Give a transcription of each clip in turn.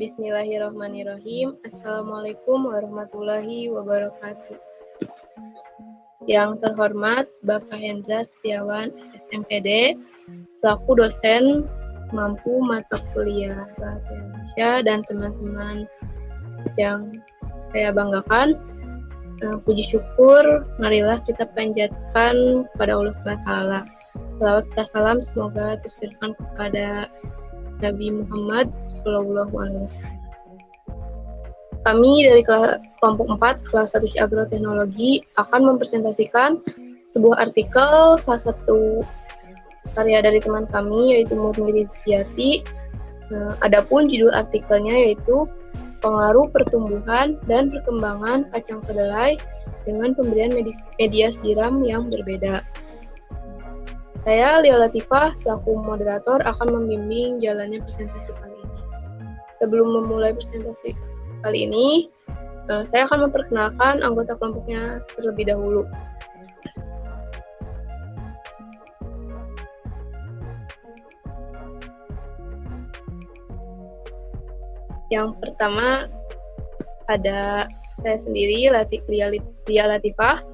Bismillahirrahmanirrahim. Assalamualaikum warahmatullahi wabarakatuh. Yang terhormat Bapak Hendra Setiawan, SMPD, selaku dosen mampu mata kuliah Bahasa Indonesia dan teman-teman yang saya banggakan. Puji syukur, marilah kita panjatkan kepada Allah SWT. Salawat serta salam semoga tercurahkan kepada Nabi Muhammad SAW. Kami dari kelompok 4, kelas 1 Agroteknologi akan mempresentasikan sebuah artikel salah satu karya dari teman kami yaitu Murni Rizkyati. Adapun judul artikelnya yaitu Pengaruh Pertumbuhan dan Perkembangan Kacang Kedelai dengan Pemberian Media Siram yang Berbeda. Saya, Lia Latifah, selaku moderator akan membimbing jalannya presentasi kali ini. Sebelum memulai presentasi kali ini, saya akan memperkenalkan anggota kelompoknya terlebih dahulu. Yang pertama ada saya sendiri, Lia Latifah.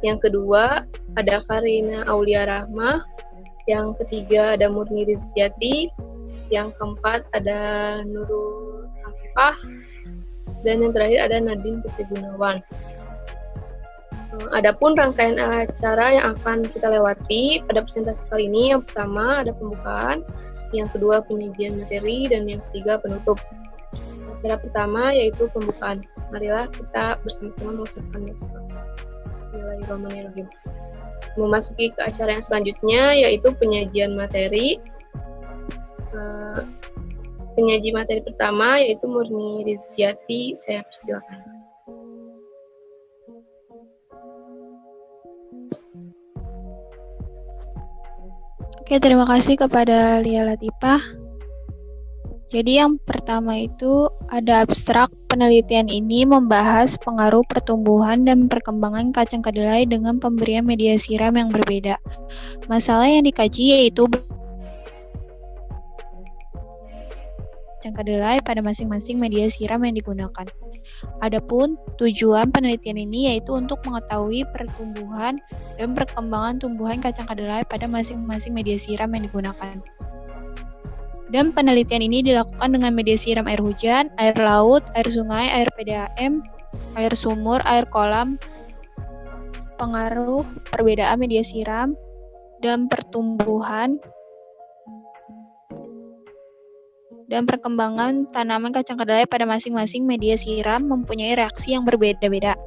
Yang kedua ada Karina Aulia Rahma. Yang ketiga ada Murni Rizkyati. Yang keempat ada Nurul Afifah. Dan yang terakhir ada Nadine Putri Gunawan. Adapun rangkaian acara yang akan kita lewati pada presentasi kali ini, yang pertama ada pembukaan, yang kedua penyajian materi, dan yang ketiga penutup. Acara pertama yaitu pembukaan. Marilah kita bersama-sama mengucapkan Bismillahirrahmanirrahim. Memasuki ke acara yang selanjutnya yaitu penyajian materi. Penyaji materi pertama yaitu Murni Rizkyati. Saya persilakan. Oke, terima kasih kepada Lia Latifah. Jadi yang pertama itu ada abstrak. Penelitian ini membahas pengaruh pertumbuhan dan perkembangan kacang kedelai dengan pemberian media siram yang berbeda. Masalah yang dikaji yaitu kacang kedelai pada masing-masing media siram yang digunakan. Adapun tujuan penelitian ini yaitu untuk mengetahui pertumbuhan dan perkembangan tumbuhan kacang kedelai pada masing-masing media siram yang digunakan. Dan penelitian ini dilakukan dengan media siram air hujan, air laut, air sungai, air PDAM, air sumur, air kolam, pengaruh perbedaan media siram, dan pertumbuhan dan perkembangan tanaman kacang kedelai pada masing-masing media siram mempunyai reaksi yang berbeda-beda.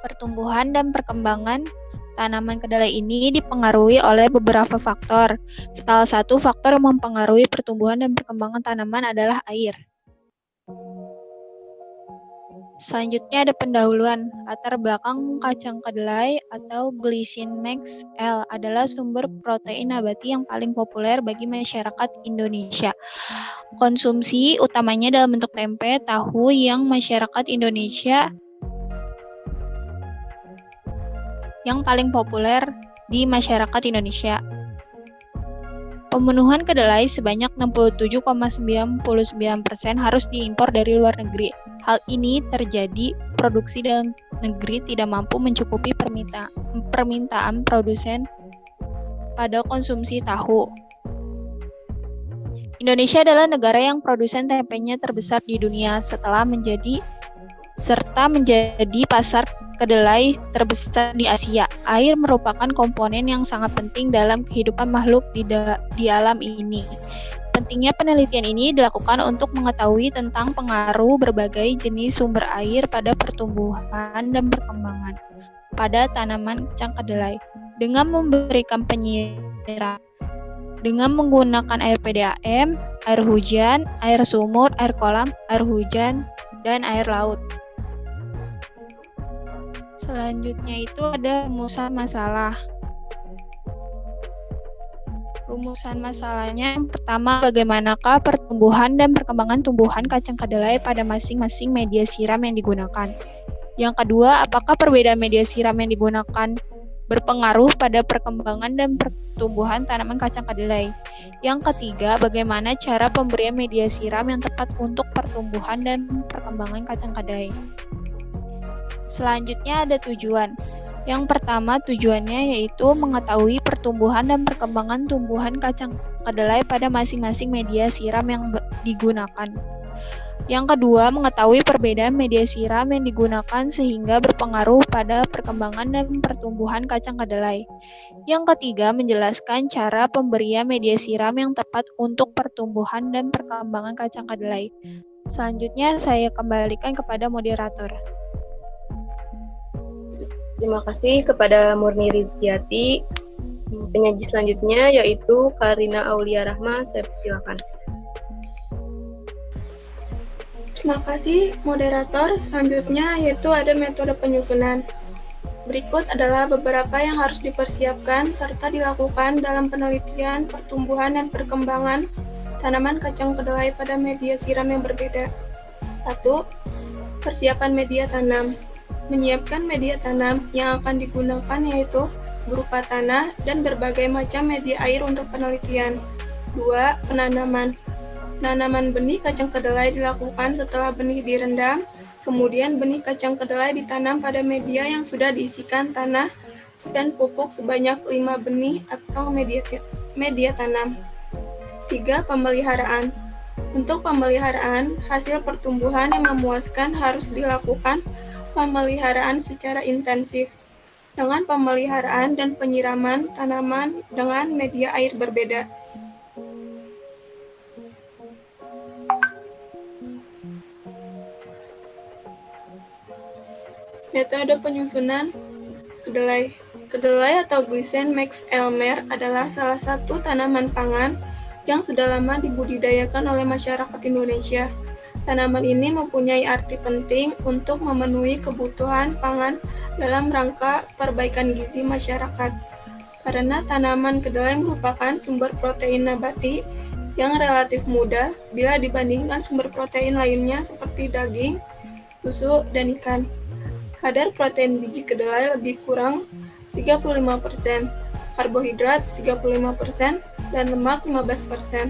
Pertumbuhan dan perkembangan tanaman kedelai ini dipengaruhi oleh beberapa faktor. Salah satu faktor yang mempengaruhi pertumbuhan dan perkembangan tanaman adalah air. Selanjutnya ada pendahuluan. Latar belakang kacang kedelai atau Glycinemax L adalah sumber protein nabati yang paling populer bagi masyarakat Indonesia. Konsumsi utamanya dalam bentuk tempe, tahu yang masyarakat Indonesia yang paling populer di masyarakat Indonesia. Pemenuhan kedelai sebanyak 67,99% harus diimpor dari luar negeri. Hal ini terjadi produksi dalam negeri tidak mampu mencukupi permintaan produsen pada konsumsi tahu. Indonesia adalah negara yang produsen tempenya terbesar di dunia serta menjadi pasar kedelai terbesar di Asia. Air merupakan komponen yang sangat penting dalam kehidupan makhluk di alam ini. Pentingnya penelitian ini dilakukan untuk mengetahui tentang pengaruh berbagai jenis sumber air pada pertumbuhan dan perkembangan pada tanaman kacang kedelai. Dengan memberikan penyiraman dengan menggunakan air PDAM, air hujan, air sumur, air kolam, air hujan, dan air laut. Selanjutnya itu ada rumusan masalah. Rumusan masalahnya yang pertama, bagaimanakah pertumbuhan dan perkembangan tumbuhan kacang kedelai pada masing-masing media siram yang digunakan. Yang kedua, apakah perbedaan media siram yang digunakan berpengaruh pada perkembangan dan pertumbuhan tanaman kacang kedelai. Yang ketiga, bagaimana cara pemberian media siram yang tepat untuk pertumbuhan dan perkembangan kacang kedelai. Selanjutnya ada tujuan. Yang pertama, tujuannya yaitu mengetahui pertumbuhan dan perkembangan tumbuhan kacang kedelai pada masing-masing media siram yang digunakan. Yang kedua, mengetahui perbedaan media siram yang digunakan sehingga berpengaruh pada perkembangan dan pertumbuhan kacang kedelai. Yang ketiga, menjelaskan cara pemberian media siram yang tepat untuk pertumbuhan dan perkembangan kacang kedelai. Selanjutnya, saya kembalikan kepada moderator. Terima kasih kepada Murni Rizkyati. Penyaji selanjutnya yaitu Karina Aulia Rahma. Saya persilakan. Terima kasih, moderator. Selanjutnya yaitu ada metode penyusunan. Berikut adalah beberapa yang harus dipersiapkan serta dilakukan dalam penelitian pertumbuhan dan perkembangan tanaman kacang kedelai pada media siram yang berbeda. 1. Persiapan media tanam. Menyiapkan media tanam yang akan digunakan yaitu berupa tanah dan berbagai macam media air untuk penelitian. 2. Penanaman. Penanaman benih kacang kedelai dilakukan setelah benih direndam, kemudian benih kacang kedelai ditanam pada media yang sudah diisikan tanah dan pupuk sebanyak 5 benih atau media tanam. 3. Pemeliharaan. Untuk pemeliharaan, hasil pertumbuhan yang memuaskan harus dilakukan pemeliharaan secara intensif, dengan pemeliharaan dan penyiraman tanaman dengan media air berbeda. Metode penyusunan kedelai. Kedelai atau Glycine Max Elmer adalah salah satu tanaman pangan yang sudah lama dibudidayakan oleh masyarakat Indonesia. Tanaman ini mempunyai arti penting untuk memenuhi kebutuhan pangan dalam rangka perbaikan gizi masyarakat. Karena tanaman kedelai merupakan sumber protein nabati yang relatif mudah bila dibandingkan sumber protein lainnya seperti daging, susu, dan ikan. Kadar protein biji kedelai lebih kurang 35%, karbohidrat 35%, dan lemak 15%.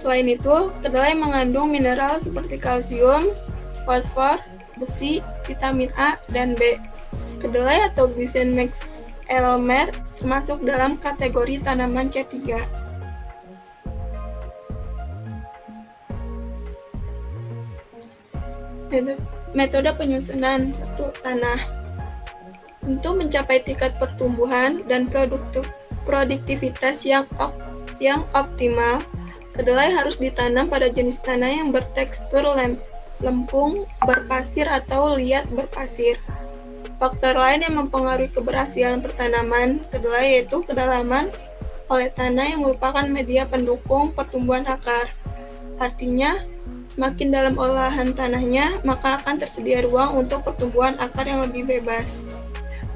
Selain itu, kedelai mengandung mineral seperti kalsium, fosfor, besi, vitamin A, dan B. Kedelai atau Glycine Max Elmer termasuk dalam kategori tanaman C3. Metode penyusunan. 1. Tanah. Untuk mencapai tingkat pertumbuhan dan produktivitas yang optimal, kedelai harus ditanam pada jenis tanah yang bertekstur lempung, berpasir atau liat berpasir. Faktor lain yang mempengaruhi keberhasilan pertanaman kedelai yaitu kedalaman oleh tanah yang merupakan media pendukung pertumbuhan akar. Artinya, semakin dalam olahan tanahnya, maka akan tersedia ruang untuk pertumbuhan akar yang lebih bebas.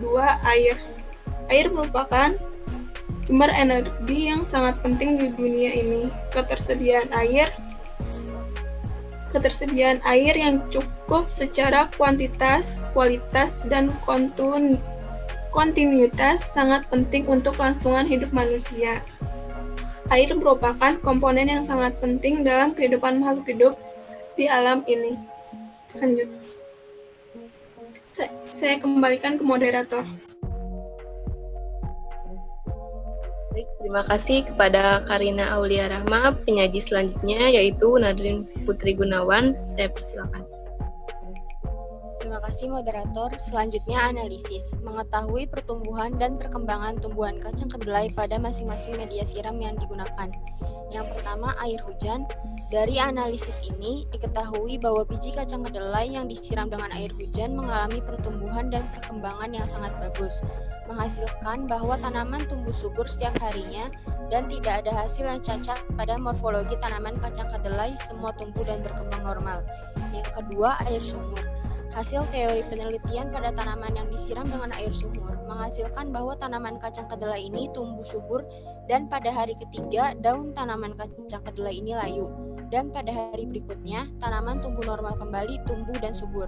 2. Air. Air merupakan sumber energi yang sangat penting di dunia ini. Ketersediaan air yang cukup secara kuantitas, kualitas, dan kontinuitas sangat penting untuk kelangsungan hidup manusia. Air merupakan komponen yang sangat penting dalam kehidupan makhluk hidup di alam ini. Lanjut. Saya kembalikan ke moderator. Baik, terima kasih kepada Karina Aulia Rahma. Penyaji selanjutnya yaitu Nadrin Putri Gunawan. Saya persilakan. Terima kasih moderator. Selanjutnya analisis. Mengetahui pertumbuhan dan perkembangan tumbuhan kacang kedelai pada masing-masing media siram yang digunakan. Yang pertama, air hujan. Dari analisis ini, diketahui bahwa biji kacang kedelai yang disiram dengan air hujan mengalami pertumbuhan dan perkembangan yang sangat bagus, menghasilkan bahwa tanaman tumbuh subur setiap harinya dan tidak ada hasil yang cacat pada morfologi tanaman kacang kedelai, semua tumbuh dan berkembang normal. Yang kedua, air sumur. Hasil teori penelitian pada tanaman yang disiram dengan air sumur menghasilkan bahwa tanaman kacang kedelai ini tumbuh subur dan pada hari ketiga daun tanaman kacang kedelai ini layu dan pada hari berikutnya tanaman tumbuh normal kembali, tumbuh dan subur.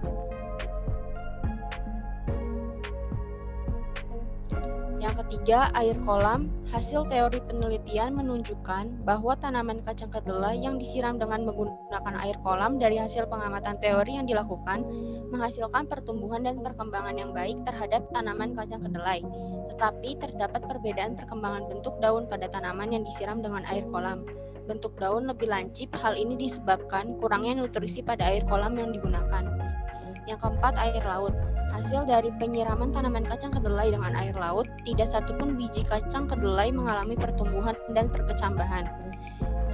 Yang ketiga, air kolam. Hasil teori penelitian menunjukkan bahwa tanaman kacang kedelai yang disiram dengan menggunakan air kolam dari hasil pengamatan teori yang dilakukan menghasilkan pertumbuhan dan perkembangan yang baik terhadap tanaman kacang kedelai. Tetapi terdapat perbedaan perkembangan bentuk daun pada tanaman yang disiram dengan air kolam. Bentuk daun lebih lancip, hal ini disebabkan kurangnya nutrisi pada air kolam yang digunakan. Yang keempat, air laut. Hasil dari penyiraman tanaman kacang kedelai dengan air laut, tidak satupun biji kacang kedelai mengalami pertumbuhan dan perkecambahan.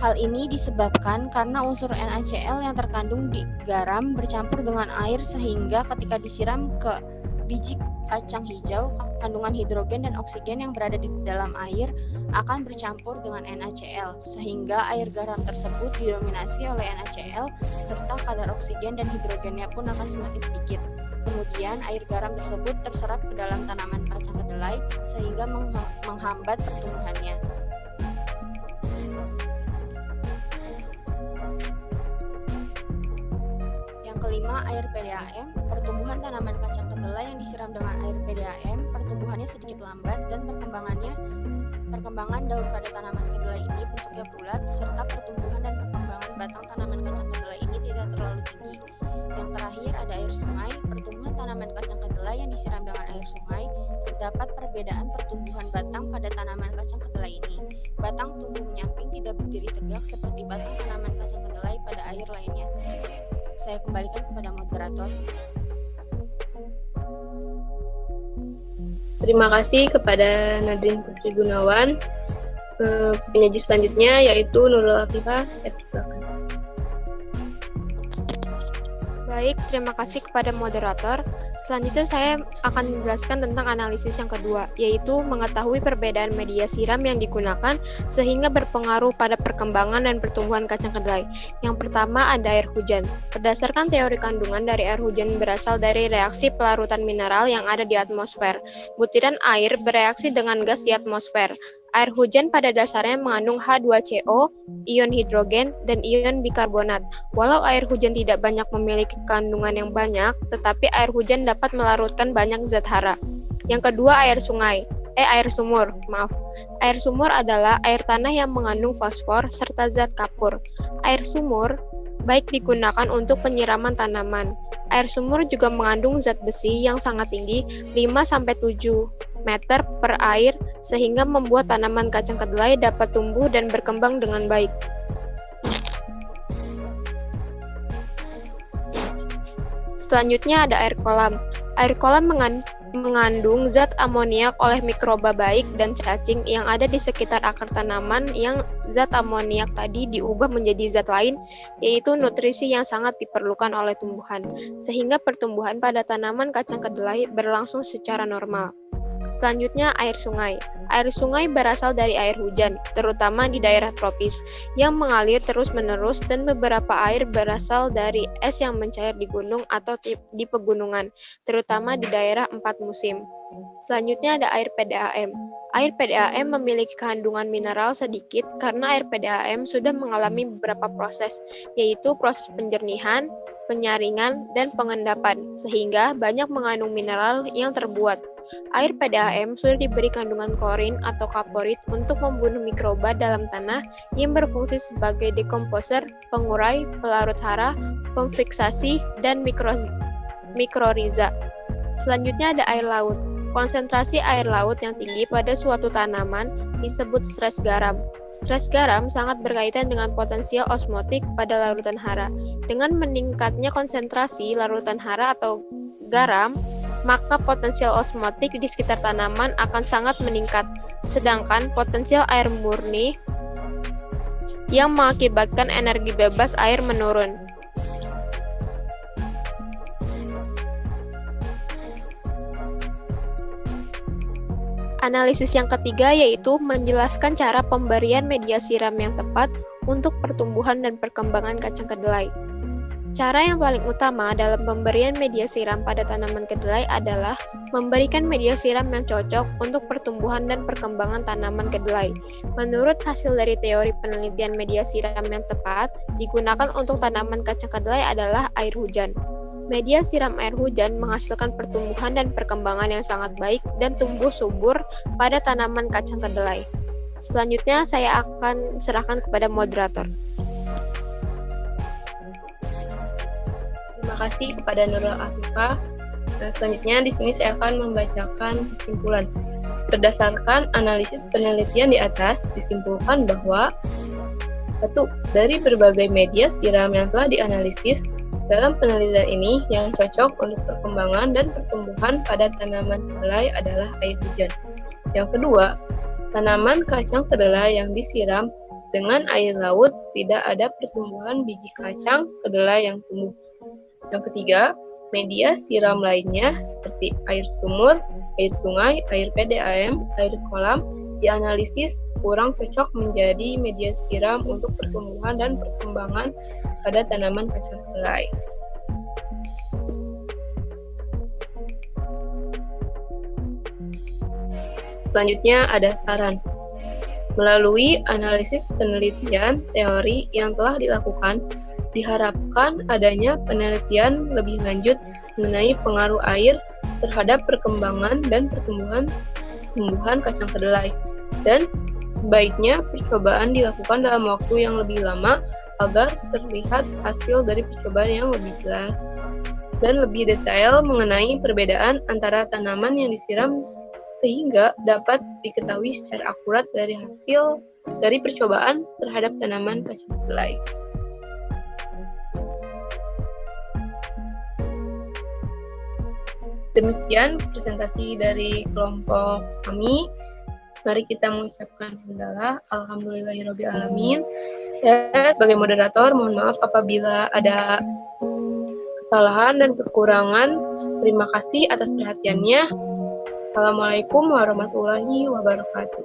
Hal ini disebabkan karena unsur NaCl yang terkandung di garam bercampur dengan air sehingga ketika disiram ke biji kacang hijau, kandungan hidrogen dan oksigen yang berada di dalam air akan bercampur dengan NaCl, sehingga air garam tersebut didominasi oleh NaCl serta kadar oksigen dan hidrogennya pun akan semakin sedikit. Kemudian air garam tersebut terserap ke dalam tanaman kacang kedelai sehingga menghambat pertumbuhannya. Yang kelima, air PDAM. Pertumbuhan tanaman kacang kedelai yang disiram dengan air PDAM, pertumbuhannya sedikit lambat dan perkembangan daun pada tanaman kedelai ini bentuknya bulat serta pertumbuhan dan perkembangan batang tanaman kacang kedelai ini tidak terlalu tinggi. Yang terakhir ada air sungai. Pertumbuhan tanaman kacang kedelai yang disiram dengan air sungai, terdapat perbedaan pertumbuhan batang pada tanaman kacang kedelai ini. Batang tumbuh menyamping, tidak berdiri tegak seperti batang tanaman kacang kedelai pada air lainnya. Saya kembalikan kepada moderator. Terima kasih kepada Nadine Putri Gunawan. Penyaji selanjutnya yaitu Nurul Afifah. Saya persilakan. Baik, terima kasih kepada moderator. Selanjutnya saya akan menjelaskan tentang analisis yang kedua, yaitu mengetahui perbedaan media siram yang digunakan sehingga berpengaruh pada perkembangan dan pertumbuhan kacang kedelai. Yang pertama ada air hujan. Berdasarkan teori kandungan dari air hujan berasal dari reaksi pelarutan mineral yang ada di atmosfer. Butiran air bereaksi dengan gas di atmosfer. Air hujan pada dasarnya mengandung H2CO, ion hidrogen, dan ion bikarbonat. Walau air hujan tidak banyak memiliki kandungan yang banyak, tetapi air hujan dapat melarutkan banyak zat hara. Yang kedua, air sumur. Air sumur adalah air tanah yang mengandung fosfor serta zat kapur. Air sumur baik digunakan untuk penyiraman tanaman. Air sumur juga mengandung zat besi yang sangat tinggi, 5-7 meter per air, sehingga membuat tanaman kacang kedelai dapat tumbuh dan berkembang dengan baik. Selanjutnya ada air kolam. Air kolam mengandung zat amoniak oleh mikroba baik dan cacing yang ada di sekitar akar tanaman, yang zat amoniak tadi diubah menjadi zat lain, yaitu nutrisi yang sangat diperlukan oleh tumbuhan, sehingga pertumbuhan pada tanaman kacang kedelai berlangsung secara normal. Selanjutnya, air sungai. Air sungai berasal dari air hujan, terutama di daerah tropis, yang mengalir terus-menerus, dan beberapa air berasal dari es yang mencair di gunung atau di pegunungan, terutama di daerah 4 musim. Selanjutnya ada air PDAM. Air PDAM memiliki kandungan mineral sedikit karena air PDAM sudah mengalami beberapa proses, yaitu proses penjernihan, penyaringan, dan pengendapan, sehingga banyak mengandung mineral yang terbuat. Air PDAM sudah diberi kandungan klorin atau kaporit untuk membunuh mikroba dalam tanah yang berfungsi sebagai dekomposer, pengurai, pelarut hara, pemfiksasi, dan mikroriza. Selanjutnya ada air laut. Konsentrasi air laut yang tinggi pada suatu tanaman disebut stres garam. Stres garam sangat berkaitan dengan potensial osmotik pada larutan hara. Dengan meningkatnya konsentrasi larutan hara atau garam, maka potensial osmotik di sekitar tanaman akan sangat meningkat, sedangkan potensial air murni yang mengakibatkan energi bebas air menurun. Analisis yang ketiga yaitu menjelaskan cara pemberian media siram yang tepat untuk pertumbuhan dan perkembangan kacang kedelai. Cara yang paling utama dalam pemberian media siram pada tanaman kedelai adalah memberikan media siram yang cocok untuk pertumbuhan dan perkembangan tanaman kedelai. Menurut hasil dari teori penelitian media siram yang tepat digunakan untuk tanaman kacang kedelai adalah air hujan. Media siram air hujan menghasilkan pertumbuhan dan perkembangan yang sangat baik dan tumbuh subur pada tanaman kacang kedelai. Selanjutnya saya akan serahkan kepada moderator. Terima kasih kepada Nurul Afifah. Selanjutnya di sini saya akan membacakan kesimpulan. Berdasarkan analisis penelitian di atas, disimpulkan bahwa 1. Dari berbagai media siram yang telah dianalisis, dalam penelitian ini yang cocok untuk perkembangan dan pertumbuhan pada tanaman kedelai adalah air hujan. Yang kedua, tanaman kacang kedelai yang disiram dengan air laut tidak ada pertumbuhan biji kacang kedelai yang tumbuh. Yang ketiga, media siram lainnya seperti air sumur, air sungai, air PDAM, air kolam dianalisis kurang cocok menjadi media siram untuk pertumbuhan dan perkembangan pada tanaman kacang kedelai. Selanjutnya ada saran. Melalui analisis penelitian teori yang telah dilakukan, diharapkan adanya penelitian lebih lanjut mengenai pengaruh air terhadap perkembangan dan pertumbuhan kacang kedelai. Dan sebaiknya percobaan dilakukan dalam waktu yang lebih lama agar terlihat hasil dari percobaan yang lebih jelas dan lebih detail mengenai perbedaan antara tanaman yang disiram sehingga dapat diketahui secara akurat dari hasil dari percobaan terhadap tanaman kacang kedelai. Demikian presentasi dari kelompok kami. Mari kita mengucapkan hamdalah. Alhamdulillahirrabbilalamin. Saya sebagai moderator mohon maaf apabila ada kesalahan dan kekurangan. Terima kasih atas perhatiannya. Assalamualaikum warahmatullahi wabarakatuh.